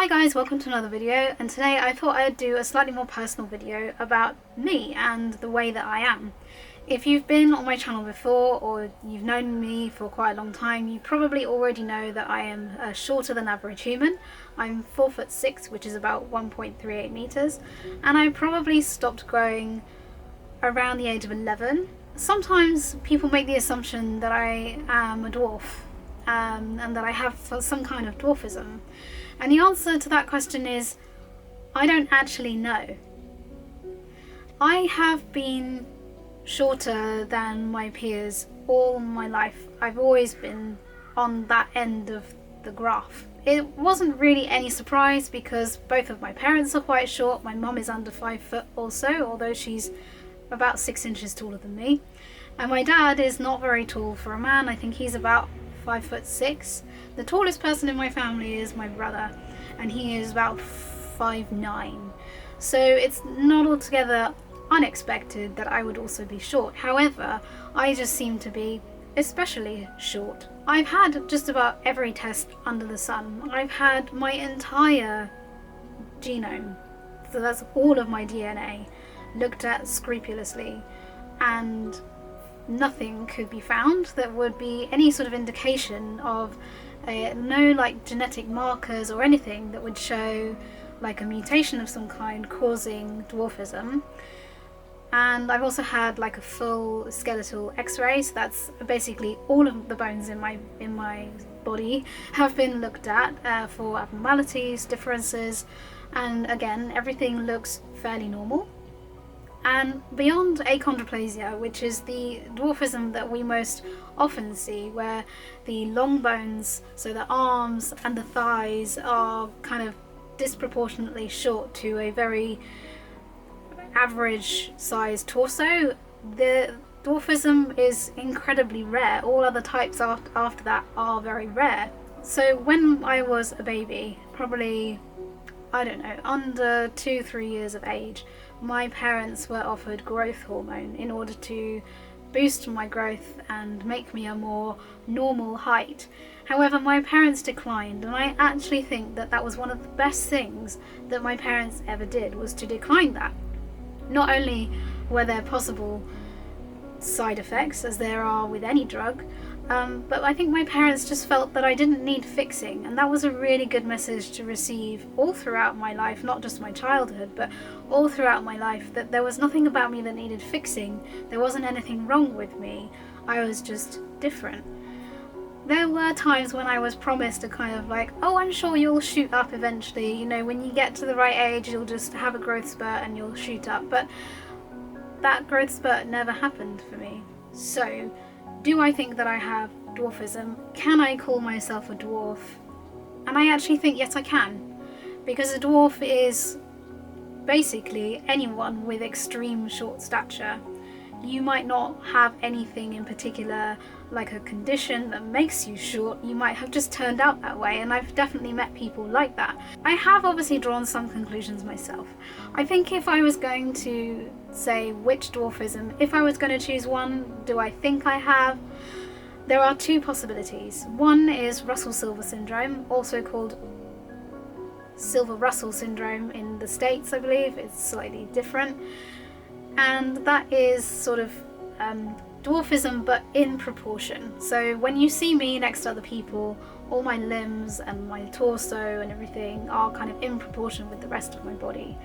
Hi guys, welcome to another video, and today I thought I'd do a slightly more personal video about me and the way that I am. If you've been on my channel before or you've known me for quite a long time, you probably already know that I am a shorter than average human. I'm 4'6", which is about 1.38 meters, and I probably stopped growing around the age of 11. Sometimes people make the assumption that I am a dwarf and that I have some kind of dwarfism. And the answer to that question is, I don't actually know. I have been shorter than my peers all my life. I've always been on that end of the graph. It wasn't really any surprise because both of my parents are quite short. My mum is under 5 foot also, although she's about 6 inches taller than me. And my dad is not very tall for a man. I think he's about 5'6". The tallest person in my family is my brother, and he is about 5'9". So it's not altogether unexpected that I would also be short. However, I just seem to be especially short. I've had just about every test under the sun. I've had my entire genome, so that's all of my DNA, looked at scrupulously, and nothing could be found that would be any sort of indication of no like genetic markers or anything that would show like a mutation of some kind causing dwarfism. And I've also had like a full skeletal x-ray, so that's basically all of the bones in my body have been looked at for abnormalities, differences, and again everything looks fairly normal. And beyond achondroplasia, which is the dwarfism that we most often see, where the long bones, so the arms and the thighs, are kind of disproportionately short to a very average sized torso, the dwarfism is incredibly rare. All other types after that are very rare. So when I was a baby, probably, I don't know, under 2-3 years of age, my parents were offered growth hormone in order to boost my growth and make me a more normal height. However, my parents declined, and I actually think that that was one of the best things that my parents ever did, was to decline that. Not only were there possible side effects, as there are with any drug, but I think my parents just felt that I didn't need fixing, and that was a really good message to receive all throughout my life, not just my childhood, but all throughout my life, that there was nothing about me that needed fixing. There wasn't anything wrong with me. I was just different. There were times when I was promised a kind of like, oh, I'm sure you'll shoot up eventually, you know, when you get to the right age you'll just have a growth spurt and you'll shoot up, but that growth spurt never happened for me. So do I think that I have dwarfism? Can I call myself a dwarf? And I actually think yes, I can, because a dwarf is basically anyone with extreme short stature. You might not have anything in particular, like a condition that makes you short. You might have just turned out that way, and I've definitely met people like that. I have obviously drawn some conclusions myself. I think if I was going to say which dwarfism, if I was going to choose one, do I think I have? There are two possibilities. One is Russell-Silver syndrome, also called Silver-Russell syndrome in the States, I believe. It's slightly different. And that is sort of dwarfism, but in proportion. So when you see me next to other people, all my limbs and my torso and everything are kind of in proportion with the rest of my body.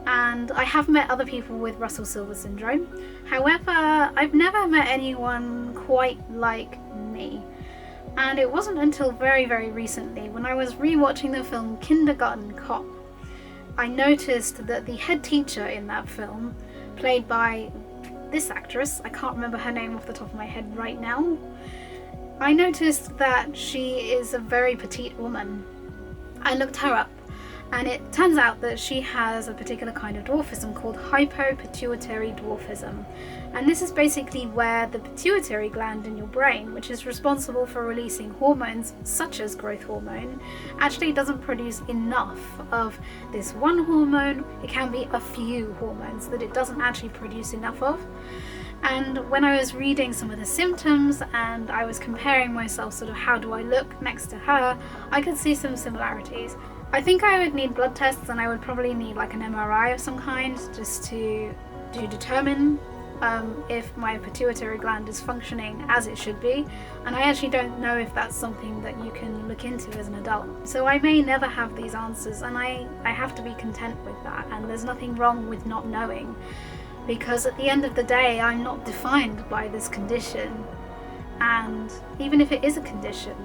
And I have met other people with Russell-Silver syndrome. However, I've never met anyone quite like me. And it wasn't until very, very recently, when I was rewatching the film Kindergarten Cop, I noticed that the head teacher in that film, played by this actress, I can't remember her name off the top of my head right now, I noticed that she is a very petite woman. I looked her up, and it turns out that she has a particular kind of dwarfism called hypopituitary dwarfism. And this is basically where the pituitary gland in your brain, which is responsible for releasing hormones such as growth hormone, actually doesn't produce enough of this one hormone. It can be a few hormones that it doesn't actually produce enough of. And when I was reading some of the symptoms and I was comparing myself, sort of how do I look next to her, I could see some similarities. I think I would need blood tests, and I would probably need like an MRI of some kind just to determine if my pituitary gland is functioning as it should be, and I actually don't know if that's something that you can look into as an adult. So I may never have these answers, and I have to be content with that, and there's nothing wrong with not knowing, because at the end of the day I'm not defined by this condition, and even if it is a condition,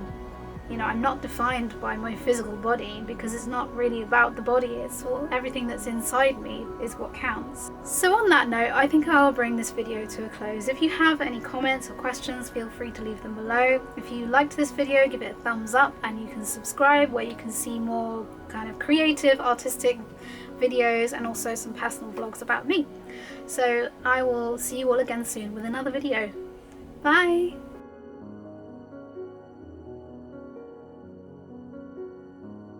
you know, I'm not defined by my physical body, because it's not really about the body, it's all, everything that's inside me is what counts. So on that note, I think I'll bring this video to a close. If you have any comments or questions, feel free to leave them below. If you liked this video, give it a thumbs up, and you can subscribe where you can see more kind of creative, artistic videos, and also some personal vlogs about me. So I will see you all again soon with another video. Bye!